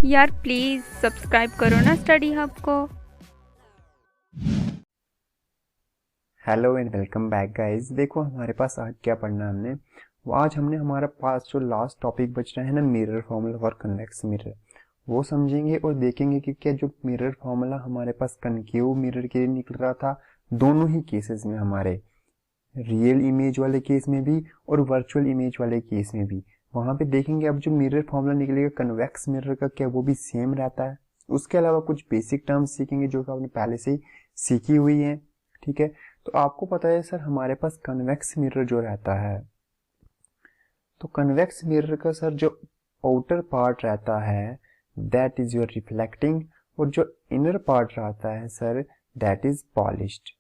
यार please subscribe करो ना स्टडी हब को। Hello and welcome back guys. देखो हमारे पास आज क्या पढ़ना है हमने। आज हमने हमारा पास जो लास्ट टॉपिक बच रहा है ना, mirror formula for convex mirror, वो समझेंगे और देखेंगे कि क्या जो मिरर फॉर्मूला हमारे पास कनकेव मिरर के लिए निकल रहा था, दोनों ही केसेस में, हमारे रियल इमेज वाले केस में भी और वर्चुअल इमेज वाले केस में भी, वहां पे देखेंगे अब जो मिरर फॉर्मूला निकलेगा कन्वेक्स मिरर का, क्या वो भी सेम रहता है। उसके अलावा कुछ बेसिक टर्म्स सीखेंगे जो कि आपने पहले से ही सीखी हुई है। ठीक है, तो आपको पता है सर हमारे पास कन्वेक्स मिरर जो रहता है, तो कन्वेक्स मिरर का सर जो आउटर पार्ट रहता है दैट इज योर रिफ्लेक्टिंग, और जो इनर पार्ट रहता है सर दैट इज पॉलिश्ड।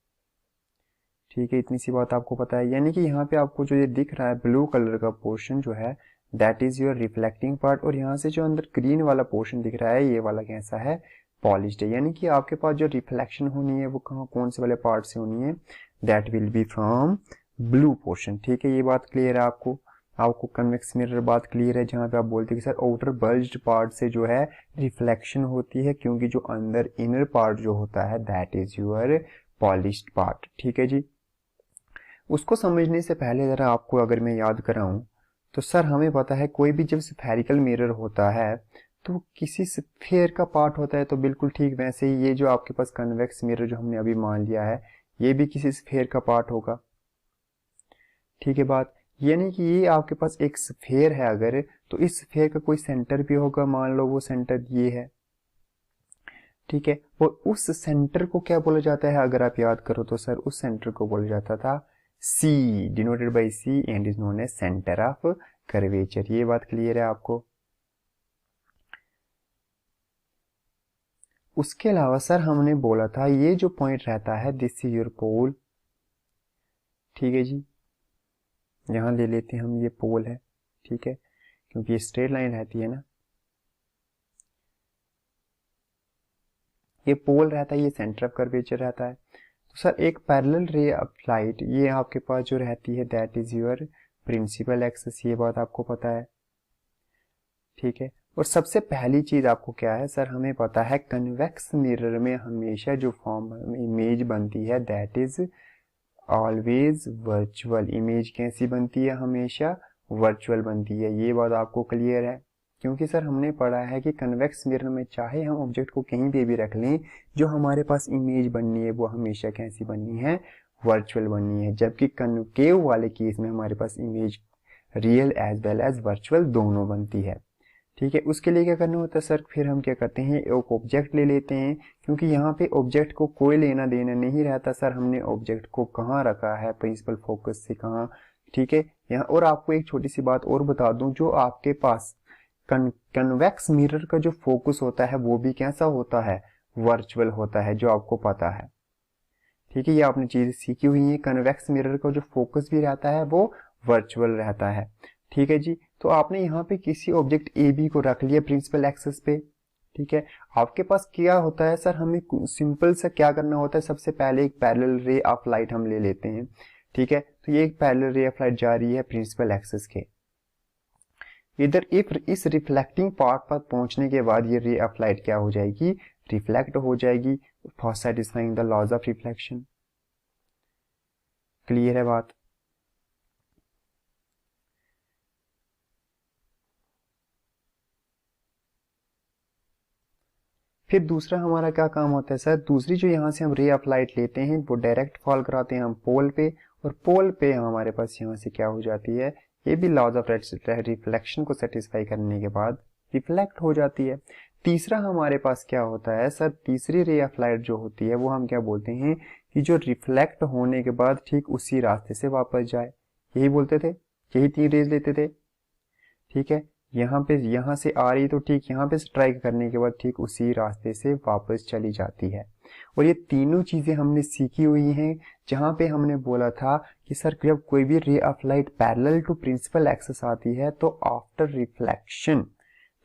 ठीक है, इतनी सी बात आपको पता है। यानी कि यहाँ पे आपको जो ये दिख रहा है ब्लू कलर का पोर्शन जो है that is your reflecting part, और यहाँ से जो अंदर ग्रीन वाला पोर्शन दिख रहा है ये वाला कैसा है, पॉलिश्ड है। यानी कि आपके पास जो रिफ्लेक्शन होनी है वो कहाँ, कौन से वाले पार्ट से होनी है, that will be from blue portion. ठीक है, ये बात क्लियर है आपको। आपको कन्वेक्स मिरर बात क्लियर है, जहां पे आप बोलते हैं कि सर आउटर बल्ज्ड पार्ट से जो है रिफ्लेक्शन होती है, क्योंकि जो अंदर इनर पार्ट जो होता है that is your polished part. ठीक है जी, उसको समझने से पहले जरा आपको अगर मैं याद कराऊं तो सर हमें पता है कोई भी जब स्फेरिकल मिरर होता है तो किसी स्फेयर का पार्ट होता है, तो बिल्कुल ठीक वैसे ही ये जो आपके पास कन्वेक्स मिरर जो हमने अभी मान लिया है ये भी किसी स्फेयर का पार्ट होगा। ठीक है बात, यानी कि ये आपके पास एक स्फेयर है अगर, तो इस स्फेयर का कोई सेंटर भी होगा, मान लो वो सेंटर ये है। ठीक है, और उस सेंटर को क्या बोला जाता है, अगर आप याद करो तो सर उस सेंटर को बोला जाता था C, denoted by C and is known as centre of curvature. ये बात क्लियर है आपको। उसके अलावा सर हमने बोला था ये जो पॉइंट रहता है दिस इज योर पोल। ठीक है जी, यहां ले लेते हैं हम, ये पोल है। ठीक है, क्योंकि ये स्ट्रेट लाइन रहती है ना, ये पोल रहता है, ये सेंटर ऑफ कर्वेचर रहता है। तो सर एक पैरेलल रे ऑफ लाइट ये आपके पास जो रहती है that is your principal axis, ये बात आपको पता है। ठीक है, और सबसे पहली चीज आपको क्या है सर, हमें पता है कन्वेक्स मिरर में हमेशा जो फॉर्म इमेज बनती है that is always virtual. Image कैसी बनती है, हमेशा वर्चुअल बनती है। ये बात आपको क्लियर है, क्योंकि सर हमने पढ़ा है कि कन्वेक्स मिरर में चाहे हम ऑब्जेक्ट को कहीं पे भी रख लें, जो हमारे पास इमेज बननी है वो हमेशा कैसी बननी है, वर्चुअल बननी है। जबकि कनकेव वाले केस में हमारे पास image real as well as virtual दोनों बनती है। ठीक है, उसके लिए क्या करना होता है सर, फिर हम क्या करते हैं एक ऑब्जेक्ट ले लेते हैं, क्योंकि यहाँ पे ऑब्जेक्ट को कोई लेना देना नहीं रहता सर, हमने ऑब्जेक्ट को कहाँ रखा है, प्रिंसिपल फोकस से कहाँ। ठीक है, यहाँ और आपको एक छोटी सी बात और बता दूं, जो आपके पास कन्वेक्स मिरर का जो फोकस होता है वो भी कैसा होता है, वर्चुअल होता है, जो आपको पता है। ठीक है, ये आपने चीज सीखी हुई है, कन्वेक्स मिरर का जो फोकस भी रहता है वो वर्चुअल रहता है। ठीक है जी, तो आपने यहाँ पे किसी ऑब्जेक्ट ए बी को रख लिया प्रिंसिपल एक्सिस पे। ठीक है, आपके पास क्या होता है सर, हमें सिंपल सा क्या करना होता है, सबसे पहले एक पैरेलल रे ऑफ लाइट हम ले लेते हैं। ठीक है, तो ये एक पैरेलल रे ऑफ लाइट जा रही है प्रिंसिपल एक्सिस के इधर, इस रिफ्लेक्टिंग पार्ट पर पहुंचने के बाद ये रे ऑफ लाइट क्या हो जाएगी, रिफ्लेक्ट हो जाएगी for satisfying the laws of reflection. Clear है बात। फिर दूसरा हमारा क्या काम होता है सर, दूसरी जो यहाँ से हम रे ऑफ लाइट लेते हैं वो डायरेक्ट फॉल कराते हैं हम पोल पे, और पोल पे हमारे पास यहाँ से क्या हो जाती है, ये भी लॉज ऑफ रिफ्लेक्शन को सेटिस्फाई करने के बाद रिफ्लेक्ट हो जाती है। तीसरा हमारे पास क्या होता है सर, तीसरी रे ऑफ लाइट जो होती है वो हम क्या बोलते हैं कि जो रिफ्लेक्ट होने के बाद ठीक उसी रास्ते से वापस जाए, यही बोलते थे, यही तीन रेज लेते थे। ठीक है, यहाँ पे यहाँ से आ रही तो ठीक यहाँ पे स्ट्राइक करने के बाद ठीक उसी रास्ते से वापस चली जाती है। और ये तीनों चीजें हमने सीखी हुई हैं, जहां पे हमने बोला था कि सर जब कोई भी ray of light parallel to principal axis आती है तो आफ्टर रिफ्लेक्शन,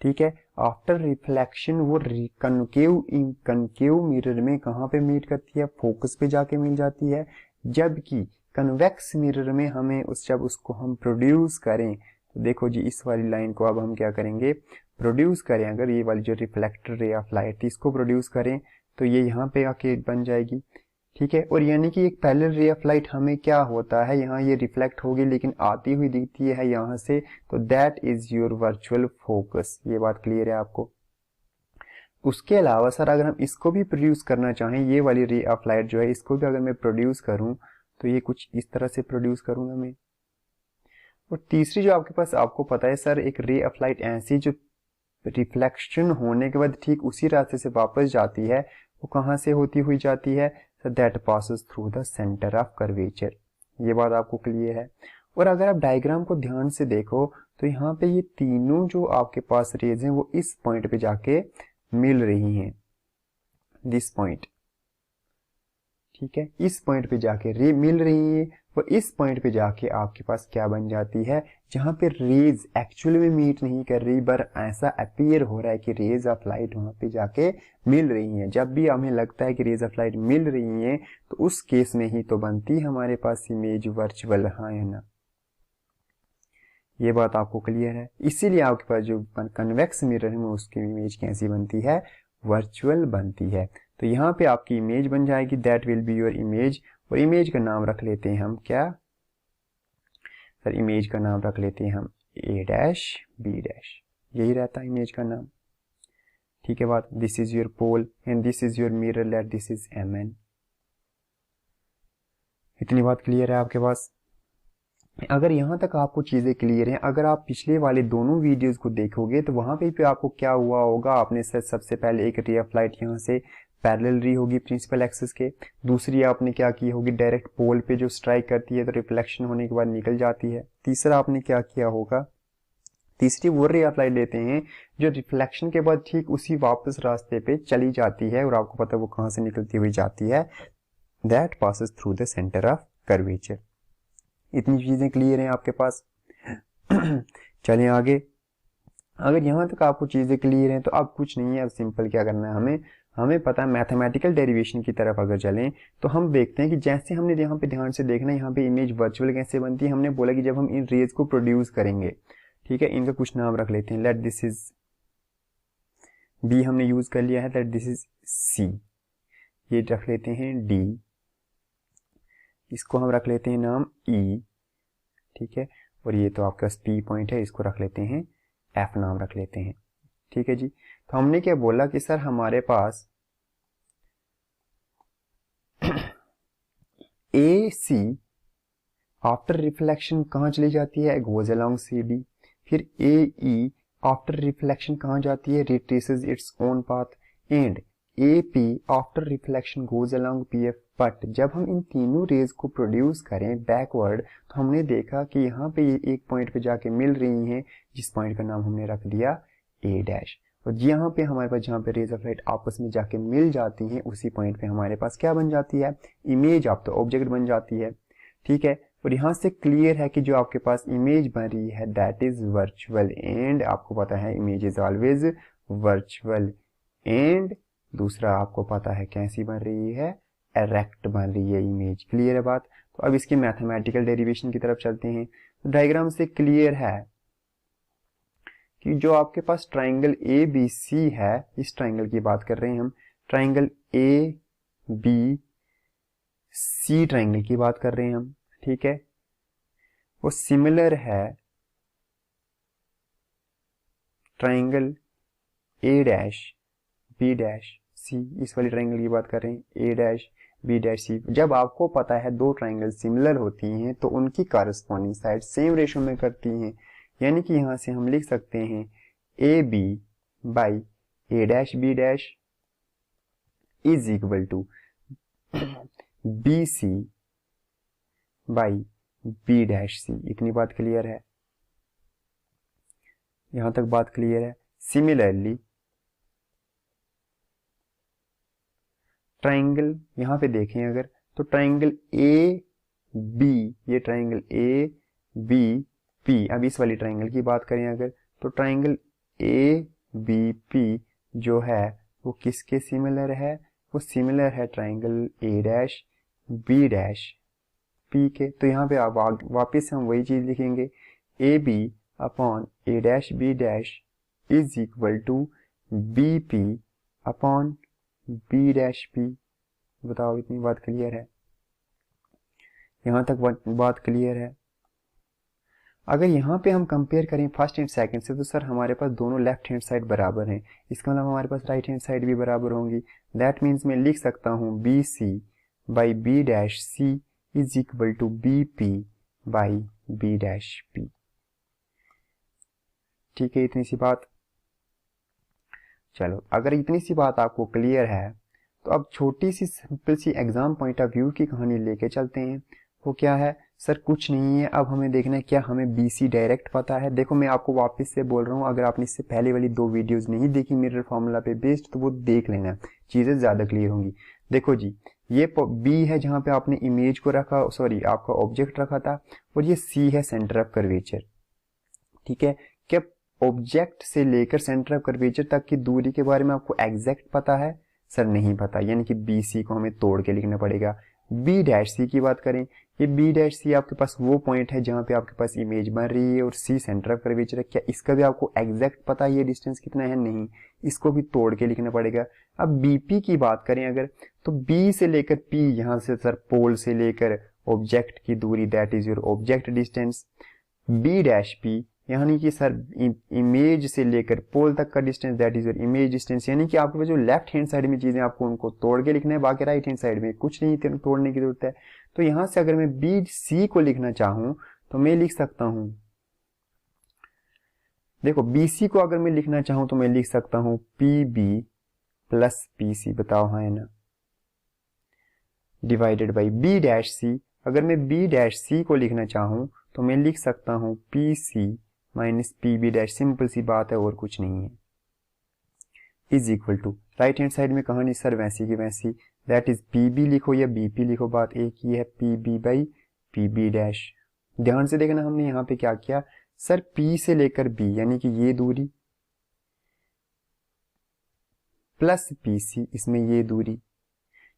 ठीक है, आफ्टर रिफ्लेक्शन वो कनकेव मिरर में कहाँ पे मीट करती है, फोकस पे जाके मिल जाती है। जबकि कन्वेक्स मिरर में हमें जब उसको हम प्रोड्यूस करें, तो देखो जी इस वाली लाइन को अब हम क्या करेंगे, प्रोड्यूस करें, अगर ये वाली जो रिफ्लेक्टर रे ऑफ लाइट इसको प्रोड्यूस करें तो ये यहाँ पे आके बन जाएगी, ठीक है। और यानी कि एक पैरेलल रे ऑफ लाइट हमें क्या होता है, यहाँ ये रिफ्लेक्ट होगी लेकिन आती हुई दिखती है यहाँ से, तो that is your virtual focus. ये बात क्लियर है आपको। उसके अलावा सर अगर हम इसको भी प्रोड्यूस करना चाहें, ये वाली रे ऑफ लाइट जो है इसको भी अगर मैं प्रोड्यूस करूं तो ये कुछ इस तरह से प्रोड्यूस करूंगा मैं। और तीसरी जो आपके पास, आपको पता है सर एक रे ऑफ लाइट ऐसी जो रिफ्लेक्शन होने के बाद ठीक उसी रास्ते से वापस जाती है, वो कहाँ से होती हुई जाती है, that passes through the centre of curvature. ये बात आपको क्लियर है। और अगर आप डायग्राम को ध्यान से देखो तो यहाँ पे ये तीनों जो आपके पास रेज हैं वो इस पॉइंट पे जाके मिल रही हैं, दिस पॉइंट, ठीक है। इस पॉइंट पे जाके रे मिल रही है, वो इस पॉइंट पे जाके आपके पास क्या बन जाती है, जहां पे रेज एक्चुअली में मीट नहीं कर रही पर ऐसा अपीयर हो रहा है कि रेज ऑफ लाइट वहां पे जाके मिल रही हैं। जब भी हमें लगता है कि रेज ऑफ लाइट मिल रही हैं तो उस केस में ही तो बनती है हमारे पास इमेज वर्चुअल, हाँ है ना। ये बात आपको क्लियर है। इसीलिए आपके पास जो कन्वेक्स मिरर है उसकी इमेज कैसी बनती है, वर्चुअल बनती है। तो यहाँ पे आपकी इमेज बन जाएगी, that will be your image. और इमेज का नाम रख लेते हैं हम क्या सर, इमेज का नाम रख लेते हैं हम A डैश B डैश, यही रहता है इमेज का नाम, ठीक है बात। This is your pole and this is your mirror, let this is MN। इतनी बात क्लियर है आपके पास। अगर यहाँ तक आपको चीजें क्लियर हैं, अगर आप पिछले वाले दोनों वीडियोस को देखोगे तो वहां पे आपको क्या हुआ होगा, आपने सबसे पहले एक रे ऑफ लाइट यहाँ से पैरेलल री होगी प्रिंसिपल एक्सिस के, दूसरी आपने क्या की होगी डायरेक्ट पोल पे जो स्ट्राइक करती है तो रिफ्लेक्शन होने के बाद निकल जाती है, तीसरा आपने क्या किया होगा, तीसरी वो रे ऑफ लाइट लेते हैं जो रिफ्लेक्शन के बाद ठीक उसी वापस रास्ते पे चली जाती है और आपको पता है वो कहां से निकलती हुई जाती है, that passes through the centre of curvature. इतनी चीजें क्लियर हैं आपके पास। चलिए आगे। अगर यहां तक आपको चीजें क्लियर हैं तो अब कुछ नहीं है, अब सिंपल क्या करना है हमें पता है मैथमेटिकल डेरिवेशन की तरफ अगर चलें तो हम देखते हैं कि जैसे हमने यहाँ पे ध्यान से देखना है यहाँ पे इमेज वर्चुअल कैसे बनती है। हमने बोला कि जब हम इन रेज को प्रोड्यूस करेंगे, ठीक है, इनका कुछ नाम रख लेते हैं, लेट दिस इज बी हमने यूज कर लिया है, लेट दिस इज सी, ये रख लेते हैं डी, इसको हम रख लेते हैं नाम ई, ठीक है, और ये तो आपका पी पॉइंट है, इसको रख लेते हैं एफ नाम रख लेते हैं, ठीक है जी। तो हमने क्या बोला कि सर हमारे पास ए सी आफ्टर रिफ्लेक्शन कहां चली जाती है, गोज अलोंग सी डी, फिर ए ई आफ्टर रिफ्लेक्शन कहां जाती है, retraces its own path, and A P after reflection goes along P F. But जब हम इन तीनों रेज को प्रोड्यूस करें बैकवर्ड तो हमने देखा कि यहाँ पे ये एक पॉइंट पे जाके मिल रही हैं, जिस पॉइंट का नाम हमने रख दिया ए डैश। और यहाँ पे हमारे पास जहाँ पे रेज ऑफ लाइट आपस में जाके मिल जाती हैं उसी पॉइंट पे हमारे पास क्या बन जाती है, इमेज ऑफ द ऑब्जेक्ट बन जाती है, ठीक है। और यहाँ से क्लियर है कि जो आपके पास इमेज बन रही है दैट इज वर्चुअल, एंड आपको पता है image is always virtual, and दूसरा आपको पता है कैसी बन रही है, एरेक्ट बन रही है इमेज। क्लियर है बात। तो अब इसकी मैथमेटिकल डेरिवेशन की तरफ चलते हैं। तो डायग्राम से क्लियर है कि जो आपके पास ट्राइंगल ए बी सी है, इस ट्राइंगल की बात कर रहे हैं हम, triangle A B C triangle की बात कर रहे हैं हम, ठीक है, वो सिमिलर है triangle A dash B dash C, इस वाली ट्राइंगल की बात कर रहे हैं, A dash B dash C. जब आपको पता है दो ट्राइंगल सिमिलर होती हैं तो उनकी कॉरस्पॉन्डिंग साइड सेम रेशो में करती हैं, यानी कि यहां से हम लिख सकते हैं A B by A dash B dash is equal to B C by B dash C. इतनी बात क्लियर है, यहां तक बात क्लियर है। सिमिलरली ट्राइंगल यहां पे देखें अगर तो ट्राइंगल ए बी, ये ट्राइंगल ए बी पी, अब इस वाली ट्राइंगल की बात करें अगर तो ट्राइंगल ए बी पी जो है वो किसके सिमिलर है, वो सिमिलर है triangle A dash B dash P के। तो यहाँ पे आप वापिस हम वही चीज लिखेंगे, A B upon A dash B dash is equal to B P upon B dash P. बताओ इतनी बात क्लियर है? यहाँ तक बात क्लियर है? अगर यहाँ पे हम कंपेयर करें फर्स्ट एंड सेकंड से, तो सर हमारे पास दोनों लेफ्ट हैंड साइड बराबर हैं, इसका मतलब हमारे पास राइट हैंड साइड भी बराबर होंगी। दैट मीन्स मैं लिख सकता हूँ B C by B dash C is equal to B P by B dash P. ठीक है, इतनी सी बात। चलो, अगर इतनी सी बात आपको क्लियर है तो अब छोटी सी सिंपल सी एग्जाम पॉइंट ऑफ व्यू की कहानी लेके चलते हैं। वो क्या है सर? कुछ नहीं है, अब हमें देखना है क्या हमें BC डायरेक्ट पता है। देखो मैं आपको वापस से बोल रहा हूँ, अगर आपने इससे पहले वाली 2 वीडियोस नहीं देखी मिरर फॉर्मूला पे बेस्ड, तो वो देख लेना, चीजें ज्यादा क्लियर होंगी। देखो जी, ये B है जहाँ पे आपने इमेज को रखा, सॉरी आपका ऑब्जेक्ट रखा था, और ये C है सेंटर ऑफ कर्वेचर। ठीक है, क्या ऑब्जेक्ट से लेकर सेंटर ऑफ कर्वेचर तक की दूरी के बारे में आपको एग्जैक्ट पता है? सर नहीं पता, यानी कि BC को हमें तोड़ के लिखना पड़ेगा। B डैश C की बात करें, ये B डैश C आपके पास वो पॉइंट है जहां पे आपके पास इमेज बन रही है और C सेंटर ऑफ कर्वेचर है। क्या इसका भी आपको एग्जैक्ट पता है ये डिस्टेंस कितना है? नहीं, इसको भी तोड़ के लिखना पड़ेगा। अब BP की बात करें अगर, तो B से लेकर P, यहां से सर पोल से लेकर ऑब्जेक्ट की दूरी, that is your object distance. B dash P यानी कि सर इमेज से लेकर पोल तक का distance, that is your image distance. यानी कि आपके पास जो लेफ्ट हैंड साइड में चीजें आपको उनको तोड़ के लिखना है, बाकी राइट हैंड साइड में कुछ नहीं तोड़ने की जरूरत है। तो यहां से अगर मैं BC को लिखना चाहूं तो मैं लिख सकता हूं, देखो BC को अगर मैं लिखना चाहूं तो मैं लिख सकता हूं PB प्लस PC, बताओ हाँ है ना, divided by B dash C। अगर मैं B डैश C को लिखना चाहूं तो मैं लिख सकता हूं PC minus PB dash, simple सी बात है और कुछ नहीं है, is equal to right hand side में कहानी सर वैसी की वैसी, दैट इज PB लिखो या BP लिखो, बात एक ही है, PB बाई PB डैश। ध्यान से देखना हमने यहाँ पे क्या किया सर, P से लेकर B यानी कि ये दूरी प्लस PC, इसमें ये दूरी।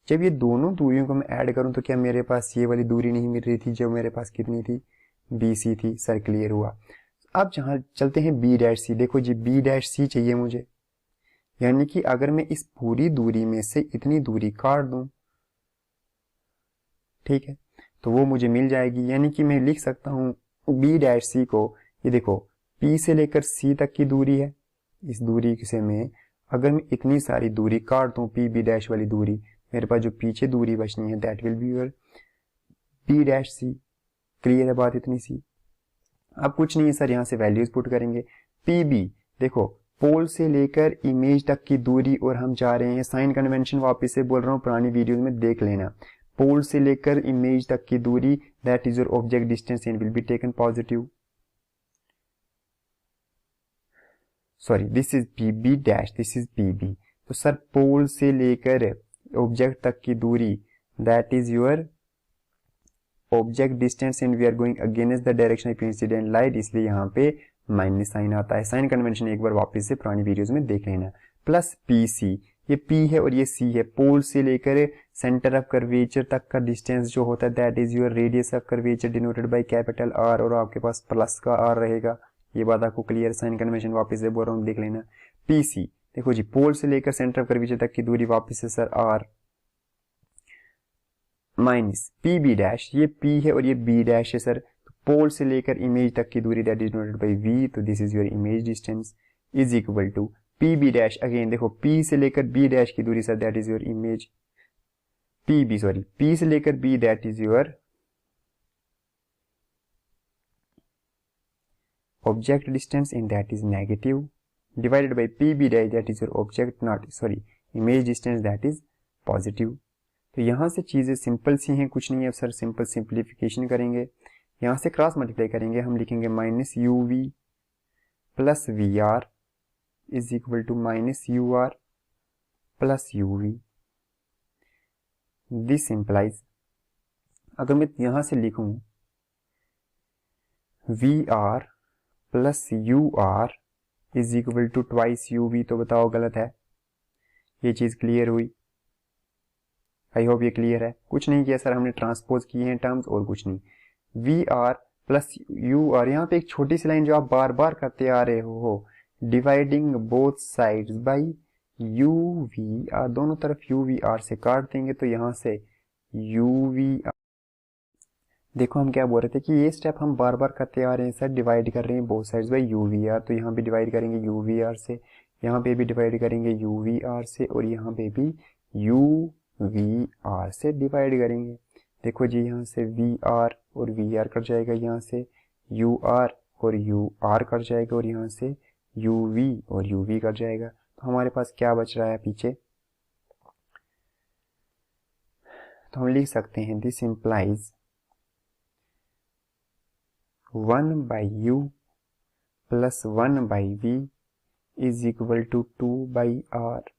जब ये दोनों दूरियों को मैं ऐड करूं तो क्या मेरे पास ये वाली दूरी नहीं मिल रही थी जो मेरे पास कितनी थी? BC थी। सर क्लियर हुआ। अब जहां चलते हैं B डैश C। देखो जी B डैश C चाहिए मुझे, यानी कि अगर मैं इस पूरी दूरी में से इतनी दूरी काट दूं, ठीक है, तो वो मुझे मिल जाएगी। यानी कि मैं लिख सकता हूं B डैश C को, ये देखो P से लेकर C तक की दूरी है, इस दूरी से मैं अगर मैं इतनी सारी दूरी काट दूं PB डैश वाली दूरी, मेरे पास जो पीछे दूरी बचनी है that will be your B dash C। Clear है बात इतनी सी? अब कुछ नहीं है सर, यहां से वैल्यूज पुट करेंगे। PB देखो पोल से लेकर इमेज तक की दूरी, और हम जा रहे हैं साइन कन्वेंशन, वापस से बोल रहा हूं पुरानी वीडियोस में देख लेना, पोल से लेकर इमेज तक की दूरी that is your object distance and will be taken positive, sorry this is PB dash, this is PB। तो सर पोल से लेकर ऑब्जेक्ट तक की दूरी that is your object distance and we are going against the direction of incident light, इसलिए यहाँ पे minus sign आता है। साइन कन्वेंशन एक बार वापस से पुरानी वीडियोस में देख लेना। प्लस PC, ये P है और ये C है, पोल से लेकर सेंटर ऑफ कर्वेचर तक का डिस्टेंस जो होता है that is your radius of curvature denoted by capital R, और आपके पास प्लस का R रहेगा। ये बात आपको क्लियर? साइन कन्वेंशन वापस से बोल रहा हूँ, देख लेना। PC देखो जी पोल से लेकर सेंटर ऑफ कर्वेचर तक की दूरी वापस से sir R minus PB dash, ये P है और ये B डैश है सर, पोल से लेकर इमेज तक की दूरी that is noted by V, तो this is your image distance is equal to PB dash. Again देखो P से लेकर B डैश की दूरी sir that is your image PB, sorry P से लेकर B that is your object distance and that is negative, divided by PB dash that is your object not, sorry image distance that is positive. तो यहां से चीजें simple सी हैं, कुछ नहीं है सर, सिंपल सिंप्लीफिकेशन करेंगे, यहां से क्रॉस मल्टीप्लाई करेंगे, हम लिखेंगे minus UV plus VR is equal to minus UR plus UV। This implies, अगर मैं यहां से लिखूं VR plus UR is equal to twice UV, तो बताओ गलत है? ये चीज क्लियर हुई? आई होप ये क्लियर है। कुछ नहीं किया सर, हमने ट्रांसपोज किए हैं टर्म्स और कुछ नहीं। VR प्लस UR, यहाँ पे एक छोटी सी लाइन जो आप बार बार करते आ रहे हो, dividing both sides by U V R, दोनों तरफ यू वी आर से काट देंगे तो यहाँ से यू वी आर। देखो हम क्या बोल रहे थे कि ये स्टेप हम बार बार करते आ रहे हैं सर, डिवाइड कर रहे हैं both sides by U V R, तो यहाँ भी डिवाइड करेंगे यू वी आर से, यहाँ पे भी डिवाइड करेंगे यू वी आर से, और यहाँ पे भी यू वी आर से डिवाइड करेंगे। देखो जी यहाँ से वी आर और वी आर कट जाएगा, यहाँ से यू आर और यू आर कट जाएगा, और यहाँ से यू वी और यू वी कट जाएगा। तो हमारे पास क्या बच रहा है पीछे, तो हम लिख सकते हैं this implies 1 by U plus 1 by V is equal to 2 by R.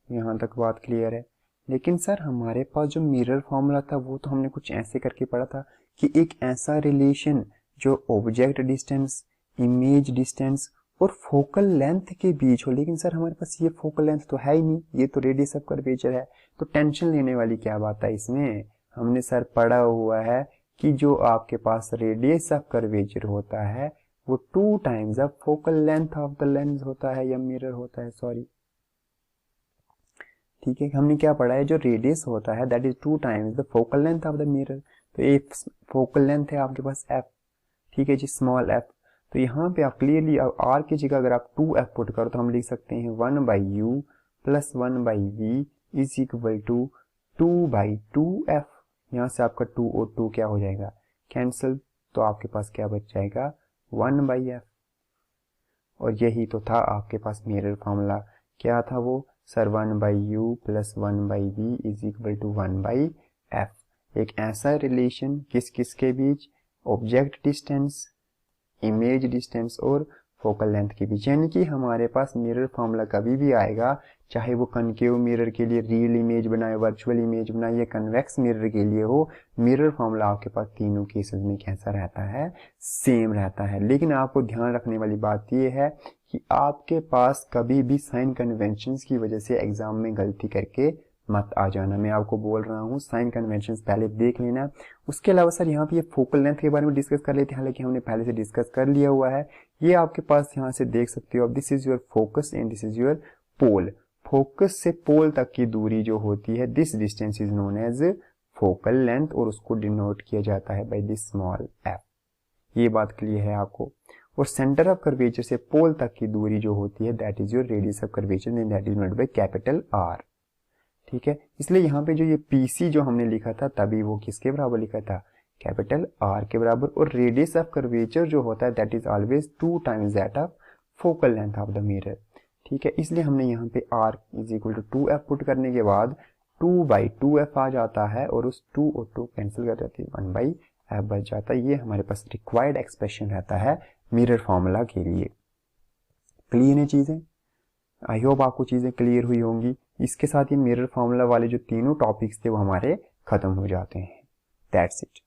यहाँ तक बात क्लियर है। लेकिन सर हमारे पास जो मिरर फॉर्मूला था वो तो हमने कुछ ऐसे करके पढ़ा था कि एक ऐसा रिलेशन जो ऑब्जेक्ट डिस्टेंस, इमेज डिस्टेंस और फोकल लेंथ के बीच हो, लेकिन सर हमारे पास ये फोकल लेंथ तो है ही नहीं, ये तो रेडियस ऑफ कर्वेचर है, तो टेंशन लेने वाली क्या बात है इसमें। हमने सर पढ़ा हुआ है कि जो आपके पास रेडियस ऑफ कर्वेचर होता है वो 2 times of focal length of the lens होता है या मिरर होता है, सॉरी, ठीक है। हमने क्या पढ़ा है, जो रेडियस होता है that is 2 times the focal length of the mirror. तो एक फोकल लेंथ है आपके पास f, ठीक है जी, स्मॉल f। तो यहाँ पे आप क्लियरली r की जगह अगर आप 2f पुट करो तो हम लिख सकते हैं 1 by U plus 1 by V is equal to 2 by 2f। यहाँ से आपका 2 और 2 क्या हो जाएगा, कैंसिल, तो आपके पास क्या बच जाएगा 1 बाई f। और यही तो था आपके पास मिरर फॉर्मूला, क्या था वो sir, 1 by U plus 1 by V is equal to 1 by F. एक ऐसा रिलेशन किस किस के बीच, ऑब्जेक्ट डिस्टेंस, इमेज डिस्टेंस और फोकल लेंथ के बीच। यानी कि हमारे पास मिरर फॉर्मूला कभी भी आएगा, चाहे वो कनकेव मिरर के लिए रियल इमेज बनाए, वर्चुअल इमेज बनाए या कन्वेक्स मिरर के लिए हो, मिरर फॉर्मूला आपके पास तीनों केसेस में कैसा रहता है, सेम रहता है। लेकिन आपको ध्यान रखने वाली बात यह है कि आपके पास कभी भी साइन कन्वेंशंस की वजह से एग्जाम में गलती करके मत आ जाना। मैं आपको बोल रहा हूँ साइन कन्वेंशंस पहले देख लेना। उसके अलावा सर यहाँ पे ये फोकल लेंथ के बारे में डिस्कस कर लेते हैं, हालांकि हमने पहले से डिस्कस कर लिया हुआ है। ये आपके पास यहाँ से देख सकते हो, this is your focus and this is your pole. Focus से पोल तक की दूरी जो होती है, this distance is known as focal length, और उसको डिनोट किया जाता है बाय दिस स्मॉल एफ। ये बात क्लियर है आपको। और सेंटर ऑफ कर्वेचर से पोल तक की दूरी जो होती है that is your radius of curvature and that is noted by capital R, ठीक है। इसलिए यहाँ पे जो ये पीसी जो हमने लिखा था तभी वो किसके बराबर लिखा था, कैपिटल आर के बराबर। और रेडियस ऑफ कर्वेचर जो होता है that is always 2 times that of focal length of the mirror, ठीक है। इसलिए हमने यहाँ पे R is equal to 2f put करने के बाद 2 बाई 2f आ जाता है, और उस 2 और 2 कैंसिल कर जाती है, 1 बाई f बच जाता है। ये हमारे पास रिक्वायर्ड एक्सप्रेशन रहता है मिरर फॉर्मूला के लिए। क्लियर है चीजें, आई होप आपको चीजें क्लियर हुई होंगी। इसके साथ ये मिरर फॉर्मूला वाले जो तीनों टॉपिक्स थे वो हमारे खत्म हो जाते हैं। That's it.